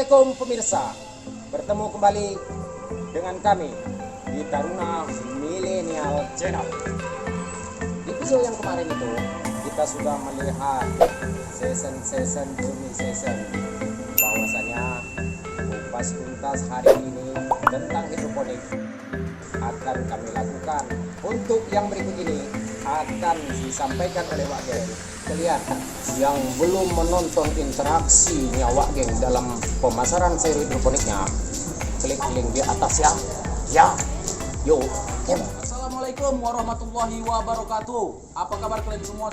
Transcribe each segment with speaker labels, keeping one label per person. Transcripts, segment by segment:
Speaker 1: Assalamualaikum pemirsa, bertemu kembali dengan kami di Taruna Milenial Channel. Di video yang kemarin itu kita sudah melihat season demi season, bahwasanya kupas tuntas hari ini tentang hidroponik akan kami lakukan. Untuk yang berikut ini akan disampaikan oleh Wak Geng. Kalian yang belum menonton interaksinya Wak Geng dalam pemasaran seri hidroponiknya, klik link di atas ya. Yo.
Speaker 2: Assalamualaikum warahmatullahi wabarakatuh. Apa kabar kalian semua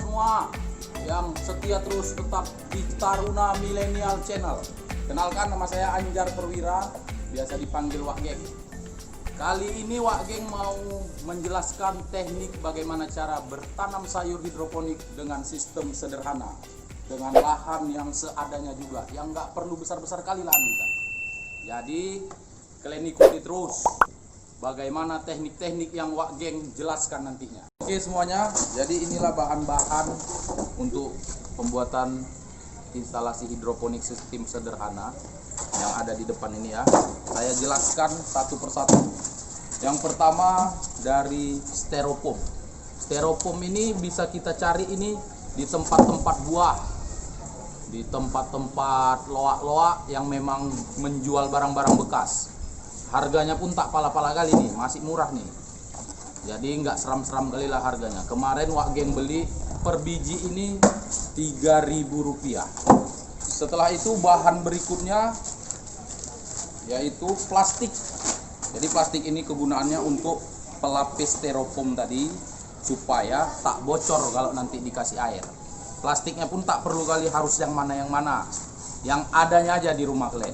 Speaker 2: yang setia terus tetap di Taruna Milenial Channel? Kenalkan, nama saya Anjar Perwira, biasa dipanggil Wak Geng. Kali ini Wak Geng mau menjelaskan teknik bagaimana cara bertanam sayur hidroponik dengan sistem sederhana, dengan lahan yang seadanya juga, yang nggak perlu besar-besar kali lahan kita. Jadi kalian ikuti terus bagaimana teknik-teknik yang Wak Geng jelaskan nantinya. Oke semuanya, jadi inilah bahan-bahan untuk pembuatan instalasi hidroponik sistem sederhana yang ada di depan ini ya. Saya jelaskan satu persatu. Yang pertama dari styrofoam. Styrofoam ini bisa kita cari ini di tempat-tempat buah, di tempat-tempat loak-loak yang memang menjual barang-barang bekas. Harganya pun tak pala-pala kali nih, masih murah nih. Jadi nggak seram-seram kali lah harganya. Kemarin Wak Geng beli per biji ini Rp3.000. Setelah itu bahan berikutnya yaitu plastik. Jadi plastik ini kegunaannya untuk pelapis styrofoam tadi supaya tak bocor kalau nanti dikasih air. Plastiknya pun tak perlu kali harus yang mana, yang adanya aja di rumah kalian.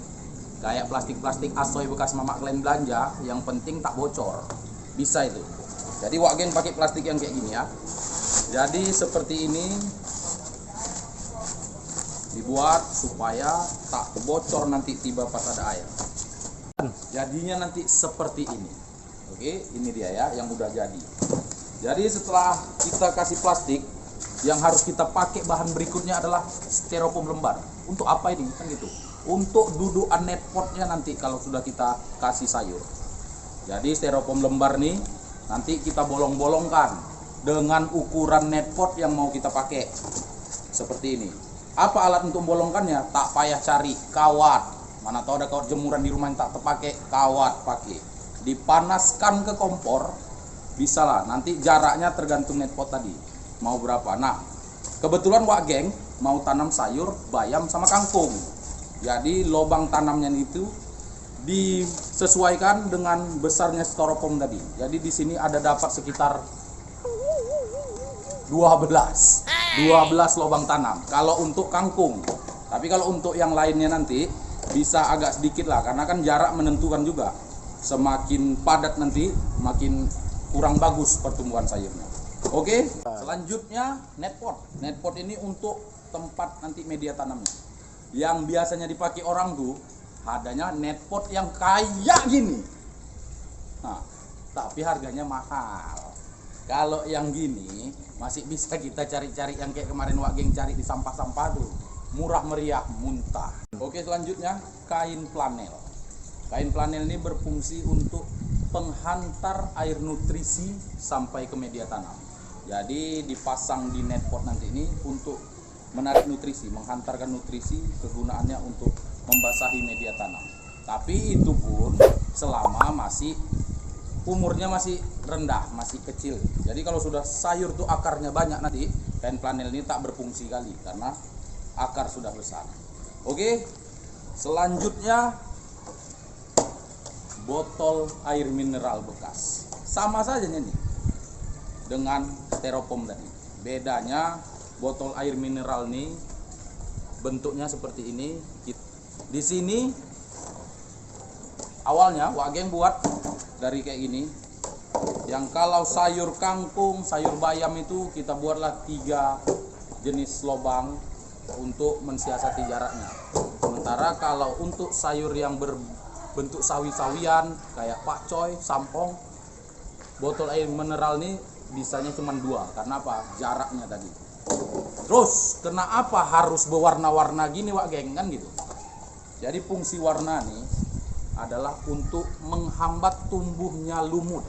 Speaker 2: Kayak plastik asoy bekas mama kalian belanja, yang penting tak bocor. Bisa itu. Jadi Wak Geng pakai plastik yang kayak gini ya. Jadi seperti ini dibuat supaya tak bocor nanti tiba pas ada air. Jadinya nanti seperti ini. Oke, ini dia ya yang udah jadi. Jadi setelah kita kasih plastik, yang harus kita pakai bahan berikutnya adalah styrofoam lembar. Untuk apa ini? Kan gitu. Untuk dudukan net potnya nanti kalau sudah kita kasih sayur. Jadi styrofoam lembar nih nanti kita bolong-bolongkan dengan ukuran net pot yang mau kita pakai. Seperti ini. Apa alat untuk bolongkannya? Tak payah cari kawat. Mana tahu ada kawat jemuran di rumah yang tak terpakai, kawat pakai. Dipanaskan ke kompor, bisa lah. Nanti jaraknya tergantung net pot tadi. Mau berapa? Nah, kebetulan Wak Geng mau tanam sayur, bayam sama kangkung. Jadi lubang tanamnya itu disesuaikan dengan besarnya styrofoam tadi. Jadi di sini ada dapat sekitar 12 lubang tanam kalau untuk kangkung. Tapi kalau untuk yang lainnya nanti bisa agak sedikit lah, karena kan jarak menentukan juga. Semakin padat nanti makin kurang bagus pertumbuhan sayurnya. Oke, selanjutnya net pot. Net pot ini untuk tempat nanti media tanamnya. Yang biasanya dipakai orang tuh adanya net pot yang kayak gini. Nah, tapi harganya mahal. Kalau yang gini masih bisa kita cari-cari yang kayak kemarin Wak Geng cari di sampah-sampah tuh. Murah meriah, muntah. Oke, selanjutnya kain flanel. Kain flanel ini berfungsi untuk penghantar air nutrisi sampai ke media tanam. Jadi dipasang di net pot nanti ini untuk menarik nutrisi, menghantarkan nutrisi, kegunaannya untuk membasahi media tanam. Tapi itu pun selama masih umurnya masih rendah, masih kecil. Jadi kalau sudah sayur tuh akarnya banyak nanti kain flanel ini tak berfungsi kali karena akar sudah besar. Oke, selanjutnya botol air mineral bekas. Sama saja nih dengan styrofoam tadi. Bedanya botol air mineral nih bentuknya seperti ini. Di sini awalnya Wak Geng buat dari kayak gini. Yang kalau sayur kangkung, sayur bayam itu kita buatlah 3 jenis lubang untuk mensiasati jaraknya. Sementara kalau untuk sayur yang berbentuk sawi-sawian kayak pakcoy, sampong, botol air mineral ini bisanya cuma 2. Karena apa? Jaraknya tadi. Terus kenapa harus berwarna-warna gini Wak Geng, kan gitu. Jadi fungsi warna nih adalah untuk menghambat tumbuhnya lumut.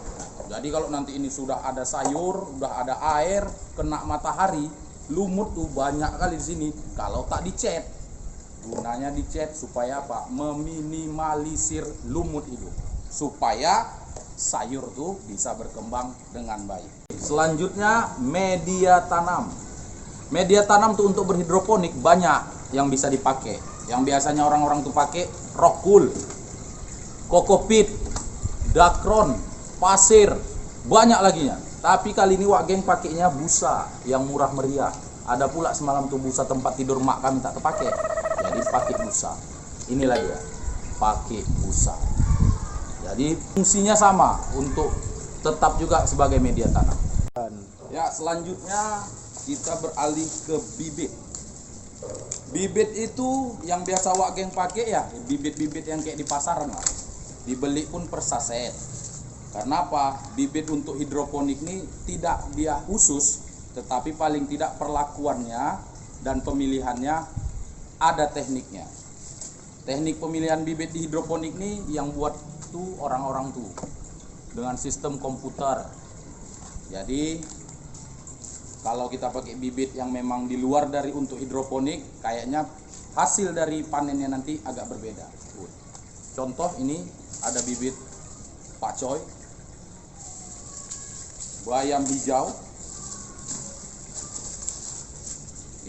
Speaker 2: Jadi kalau nanti ini sudah ada sayur, sudah ada air, kena matahari, lumut tuh banyak kali di sini. Kalau tak dicat, gunanya dicat supaya apa? Meminimalisir lumut itu, supaya sayur tuh bisa berkembang dengan baik. Selanjutnya media tanam. Media tanam tuh untuk berhidroponik banyak yang bisa dipakai. Yang biasanya orang-orang tuh pakai rockwool, kokopit, dakron, pasir, banyak lagi nya. Tapi kali ini Wak Geng pakainya busa yang murah meriah. Ada pula semalam tuh busa tempat tidur mak kami tak terpakai. Jadi pakai busa. Inilah dia, pakai busa. Jadi fungsinya sama untuk tetap juga sebagai media tanam. Ya, selanjutnya kita beralih ke bibit. Bibit itu yang biasa Wak Geng pakai ya, bibit-bibit yang kayak di pasaran lah. Dibeli pun per saset. Karena apa? Bibit untuk hidroponik ini tidak dia khusus, tetapi paling tidak perlakuannya dan pemilihannya ada tekniknya. Teknik pemilihan bibit di hidroponik ini yang buat tuh orang-orang tuh dengan sistem komputer. Jadi kalau kita pakai bibit yang memang di luar dari untuk hidroponik, kayaknya hasil dari panennya nanti agak berbeda. Contoh ini ada bibit pakcoy, bayam hijau,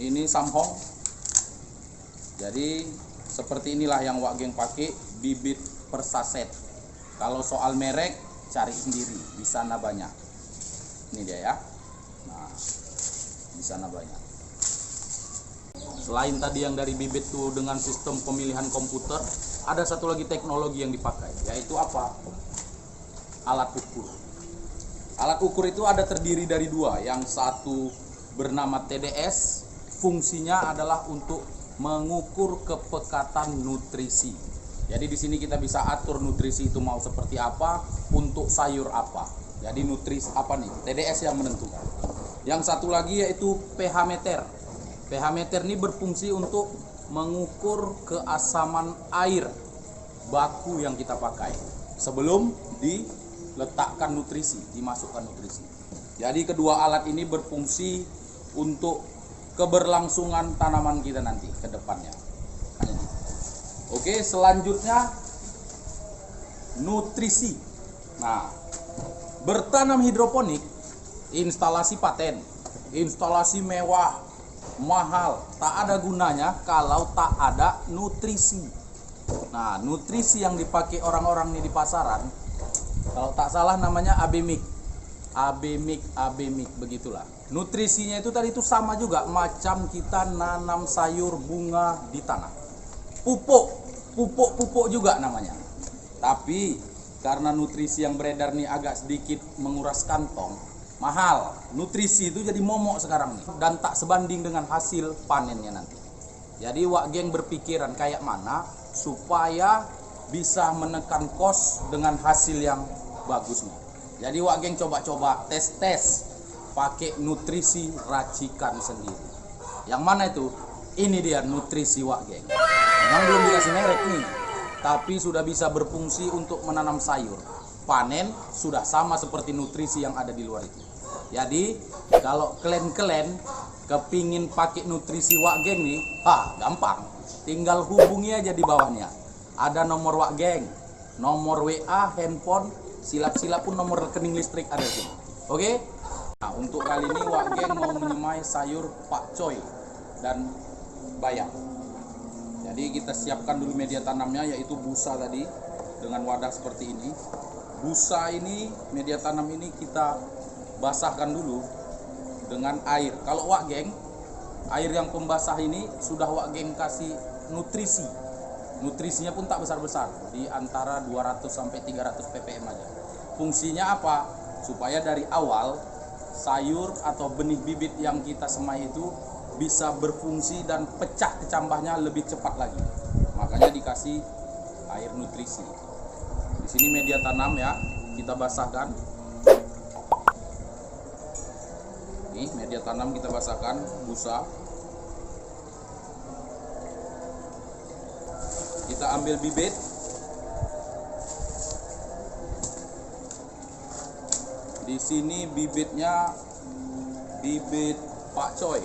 Speaker 2: ini samhong. Jadi seperti inilah yang Wak Geng pakai, bibit per saset. Kalau soal merek cari sendiri, di sana banyak. Ini dia ya. Nah, di sana banyak. Selain tadi yang dari bibit tuh dengan sistem pemilihan komputer, ada satu lagi teknologi yang dipakai, yaitu apa? Alat ukur. Alat ukur itu ada terdiri dari dua. Yang satu bernama TDS, fungsinya adalah untuk mengukur kepekatan nutrisi. Jadi di sini kita bisa atur nutrisi itu mau seperti apa, untuk sayur apa. Jadi nutrisi apa nih? TDS yang menentukan. Yang satu lagi yaitu pH meter. pH meter ini berfungsi untuk mengukur keasaman air baku yang kita pakai sebelum diletakkan nutrisi, dimasukkan nutrisi. Jadi kedua alat ini berfungsi untuk keberlangsungan tanaman kita nanti ke depannya. Oke, selanjutnya nutrisi. Nah, bertanam hidroponik instalasi paten, instalasi mewah, mahal, tak ada gunanya kalau tak ada nutrisi. Nah, nutrisi yang dipakai orang-orang ini di pasaran, kalau tak salah namanya AB Mix begitulah. Nutrisinya itu tadi itu sama juga macam kita nanam sayur bunga di tanah. Pupuk juga namanya. Tapi karena nutrisi yang beredar nih agak sedikit menguras kantong, mahal. Nutrisi itu jadi momok sekarang nih, dan tak sebanding dengan hasil panennya nanti. Jadi Wak Geng berpikiran kayak mana supaya bisa menekan kos dengan hasil yang bagus nih. Jadi Wak Geng coba-coba tes pakai nutrisi racikan sendiri. Yang mana itu? Ini dia nutrisi Wak Geng. Memang belum dikasih merek nih, tapi sudah bisa berfungsi untuk menanam sayur. Panen sudah sama seperti nutrisi yang ada di luar itu. Jadi kalau kalian kepingin pakai nutrisi Wak Geng nih, gampang. Tinggal hubungi aja di bawahnya. Ada nomor Wak Geng, nomor WA, handphone, silap-silap pun nomor rekening listrik ada di sini. Oke? Nah, untuk kali ini Wak Geng mau menyemai sayur pakcoy dan bayam. Jadi kita siapkan dulu media tanamnya, yaitu busa tadi dengan wadah seperti ini. Busa ini, media tanam ini kita basahkan dulu dengan air. Kalau Wak Geng, air yang pembasah ini sudah Wak Geng kasih nutrisi. Nutrisinya pun tak besar-besar, di antara 200 sampai 300 ppm aja. Fungsinya apa? Supaya dari awal sayur atau benih bibit yang kita semai itu bisa berfungsi dan pecah kecambahnya lebih cepat lagi. Makanya dikasih air nutrisi. Di sini media tanam ya, kita basahkan. Ini media tanam kita basahkan, busa. Kita Kita ambil bibit. Di sini bibitnya bibit pakcoy.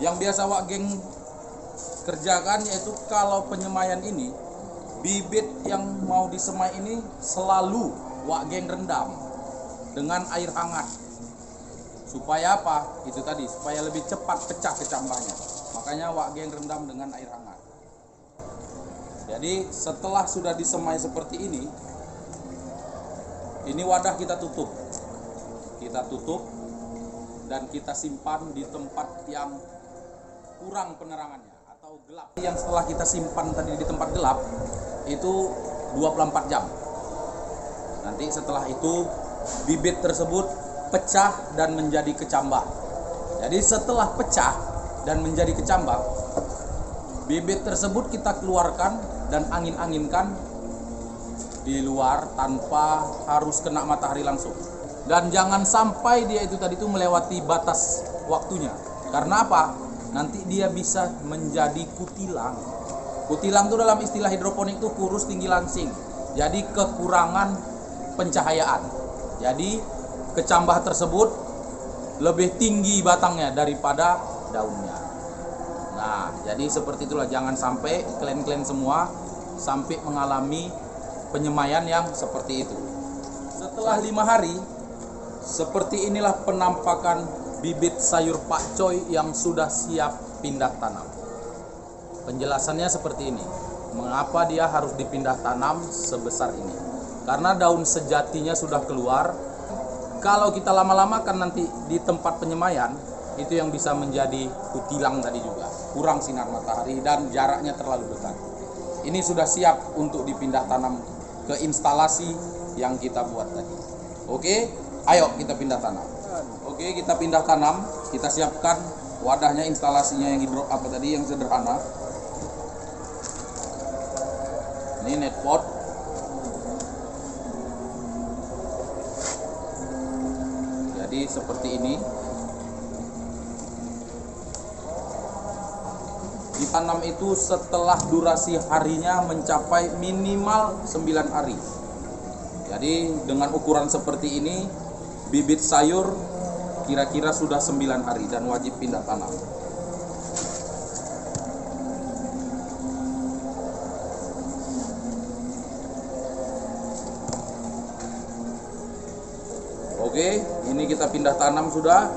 Speaker 2: Yang biasa Wak Geng kerjakan yaitu kalau penyemaian ini, bibit yang mau disemai ini selalu Wak Geng rendam dengan air hangat. Supaya apa? Itu tadi, supaya lebih cepat pecah kecambahnya. Makanya Wak Geng rendam dengan air hangat. Jadi setelah sudah disemai seperti ini wadah kita tutup. Kita tutup dan kita simpan di tempat yang kurang penerangannya atau gelap. Yang setelah kita simpan tadi di tempat gelap itu 24 jam. Nanti setelah itu bibit tersebut pecah dan menjadi kecambah. Jadi setelah pecah dan menjadi kecambah, bibit tersebut kita keluarkan dan angin-anginkan di luar tanpa harus kena matahari langsung. Dan jangan sampai dia itu tadi itu melewati batas waktunya. Karena apa? Nanti dia bisa menjadi kutilang. Kutilang itu dalam istilah hidroponik itu kurus tinggi langsing. Jadi kekurangan pencahayaan. Jadi kecambah tersebut lebih tinggi batangnya daripada daunnya. Nah, jadi seperti itulah, jangan sampai kalian semua sampai mengalami penyemaian yang seperti itu. Setelah 5 hari, seperti inilah penampakan bibit sayur pakcoy yang sudah siap pindah tanam. Penjelasannya seperti ini. Mengapa dia harus dipindah tanam sebesar ini? Karena daun sejatinya sudah keluar. Kalau kita lama-lama kan nanti di tempat penyemaian, itu yang bisa menjadi kutilang tadi juga. Kurang sinar matahari dan jaraknya terlalu dekat. Ini sudah siap untuk dipindah tanam ke instalasi yang kita buat tadi. Oke, ayo kita pindah tanam. Oke, kita pindah tanam. Kita siapkan wadahnya, instalasinya yang yang sederhana. Ini net pot. Jadi seperti ini. Ditanam itu setelah durasi harinya mencapai minimal 9 hari. Jadi dengan ukuran seperti ini, bibit sayur kira-kira sudah 9 hari dan wajib pindah tanam. Oke, ini kita pindah tanam sudah.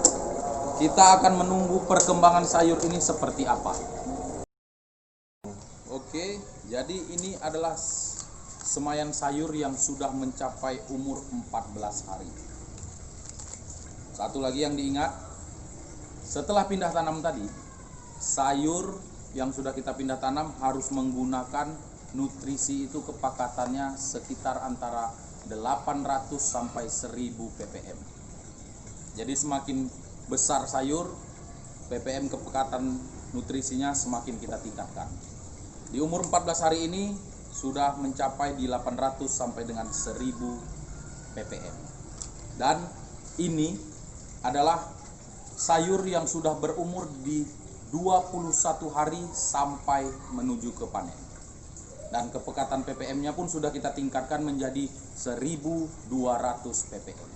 Speaker 2: Kita akan menunggu perkembangan sayur ini seperti apa. Oke, jadi ini adalah semaian sayur yang sudah mencapai umur 14 hari. Satu lagi yang diingat, setelah pindah tanam tadi, sayur yang sudah kita pindah tanam harus menggunakan nutrisi itu kepakatannya sekitar antara 800 sampai 1000 ppm. Jadi semakin besar sayur, ppm kepekatan nutrisinya semakin kita tingkatkan. Di umur 14 hari ini sudah mencapai di 800 sampai dengan 1000 ppm. Dan ini adalah sayur yang sudah berumur di 21 hari sampai menuju ke panen. Dan kepekatan ppm-nya pun sudah kita tingkatkan menjadi 1200 ppm.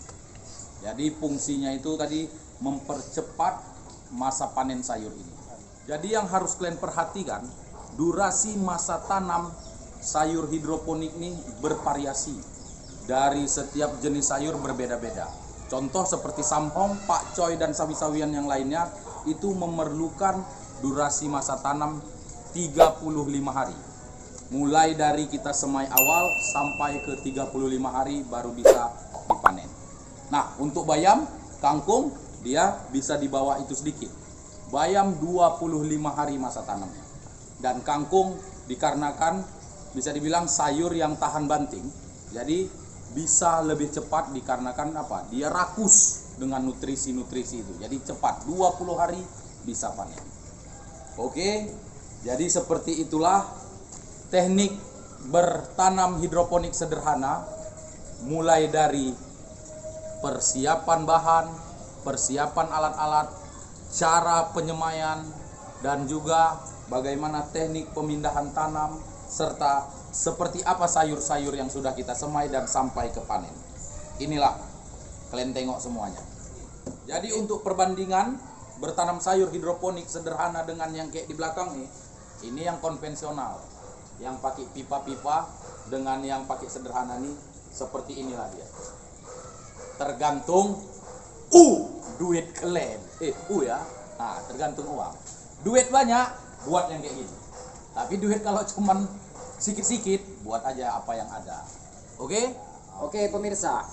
Speaker 2: Jadi fungsinya itu tadi mempercepat masa panen sayur ini. Jadi yang harus kalian perhatikan, durasi masa tanam sayur hidroponik ini bervariasi. Dari setiap jenis sayur berbeda-beda. Contoh seperti samhong, pakcoy, dan sawi-sawian yang lainnya itu memerlukan durasi masa tanam 35 hari. Mulai dari kita semai awal sampai ke 35 hari baru bisa dipanen. Nah, untuk bayam, kangkung, dia bisa di bawah itu sedikit. Bayam 25 hari masa tanamnya. Dan kangkung dikarenakan bisa dibilang sayur yang tahan banting. Jadi bisa lebih cepat dikarenakan apa? Dia rakus dengan nutrisi-nutrisi itu. Jadi cepat, 20 hari bisa panen. Oke, jadi seperti itulah teknik bertanam hidroponik sederhana, mulai dari persiapan bahan, persiapan alat-alat, cara penyemaian, dan juga bagaimana teknik pemindahan tanam, serta seperti apa sayur-sayur yang sudah kita semai dan sampai ke panen. Inilah, kalian tengok semuanya. Jadi untuk perbandingan bertanam sayur hidroponik sederhana dengan yang kayak di belakang nih, ini yang konvensional, yang pakai pipa-pipa dengan yang pakai sederhana nih, seperti inilah dia. Tergantung duit kalian. Ya. Nah, tergantung uang. Duit banyak buat yang kayak gini. Tapi duit kalau cuman sikit-sikit buat aja apa yang ada. Oke?
Speaker 1: Oke pemirsa,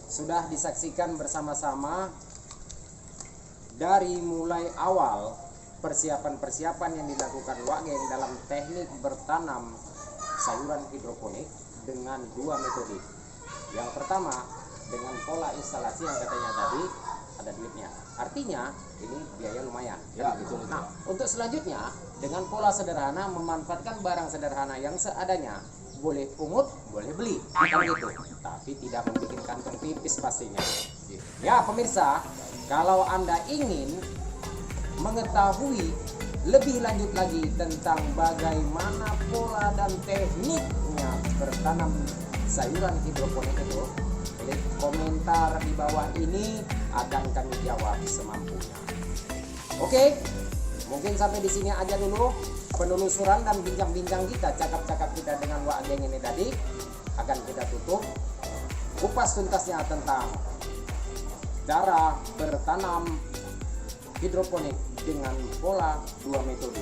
Speaker 1: sudah disaksikan bersama-sama dari mulai awal persiapan-persiapan yang dilakukan Wak Geng dalam teknik bertanam sayuran hidroponik dengan dua metode. Yang pertama dengan pola instalasi yang katanya tadi ada duitnya, artinya ini biaya lumayan
Speaker 2: Ya,
Speaker 1: gitu.
Speaker 2: betul.
Speaker 1: Nah untuk selanjutnya dengan pola sederhana memanfaatkan barang sederhana yang seadanya, boleh pungut boleh beli kan gitu, tapi tidak membuat kantong pipis pastinya. Ya pemirsa, kalau Anda ingin mengetahui lebih lanjut lagi tentang bagaimana pola dan tekniknya bertanam sayuran hidroponik itu, klik komentar di bawah ini, akan kami jawab semampunya. Oke, mungkin sampai di sini aja dulu penelusuran dan bincang-bincang kita, cakap-cakap kita dengan Wak Geng ini tadi. Akan kita tutup kupas tuntasnya tentang cara bertanam hidroponik dengan pola dua metode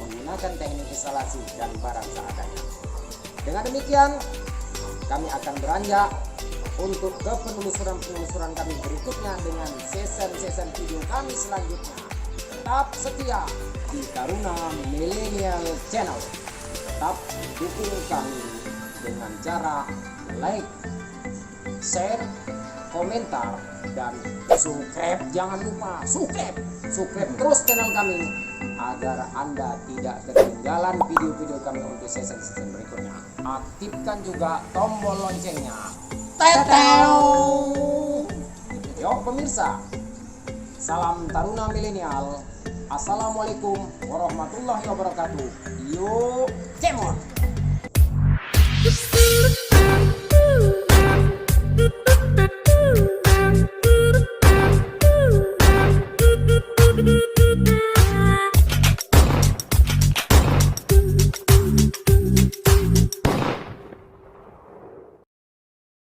Speaker 1: menggunakan teknik instalasi dan barang seadanya. Dengan demikian kami akan beranjak untuk ke penelusuran kami berikutnya dengan season video kami selanjutnya. Tetap setia di Taruna Millennial Channel. Tetap dukung kami dengan cara like, share, komentar, dan subscribe. Jangan lupa subscribe terus channel kami agar Anda tidak ketinggalan video-video kami untuk season-season berikutnya. Aktifkan juga tombol loncengnya. Yuk pemirsa, salam Taruna Milenial. Assalamualaikum warahmatullahi wabarakatuh. Yuk, cemon.